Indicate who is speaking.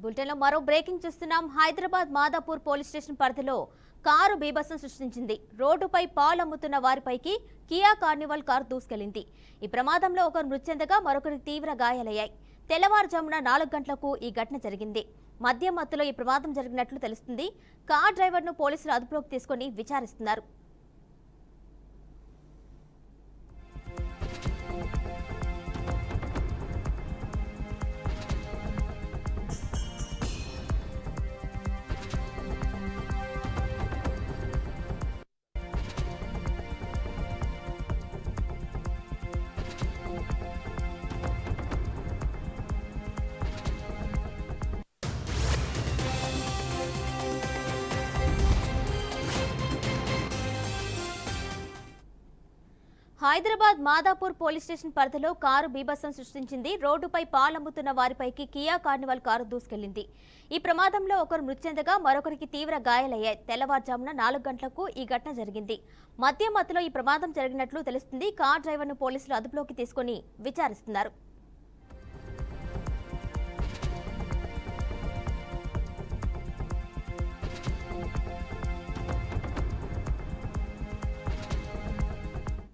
Speaker 1: బులెటిన్లో మరో బ్రేకింగ్ చూస్తున్నాం. హైదరాబాద్ మాదాపూర్ పోలీస్ స్టేషన్ పరిధిలో కారు బీభత్సం సృష్టించింది. రోడ్డుపై పాలు అమ్ముతున్న వారిపైకి కియా కార్నివాల్ కారు దూసుకెళ్లింది. ఈ ప్రమాదంలో ఒకరు మృతి చెందగా మరొకరికి తీవ్ర గాయాలయ్యాయి. తెల్లవారుజామున 4 గంటలకు ఈ ఘటన జరిగింది. మద్యం మత్తులో ఈ ప్రమాదం జరిగినట్లు తెలుస్తుంది. కార్ డ్రైవర్ను పోలీసులు అదుపులోకి తీసుకుని విచారిస్తున్నారు. హైదరాబాద్ మాదాపూర్ పోలీస్ స్టేషన్ పరిధిలో కారు బీభత్సం సృష్టించింది. రోడ్డుపై పాలమ్ముతున్న వారిపైకి కియా కార్నివాల్ కారు దూసుకెళ్లింది. ఈ ప్రమాదంలో ఒకరు మృతి చెందగా మరొకరికి తీవ్ర గాయాలయ్యాయి. తెల్లవారుజామున 4 గంటలకు ఈ ఘటన జరిగింది. మద్యం మత్తులో ఈ ప్రమాదం జరిగినట్లు తెలుస్తుంది. కార్ డ్రైవర్ను పోలీసులు అదుపులోకి తీసుకుని విచారిస్తున్నారు.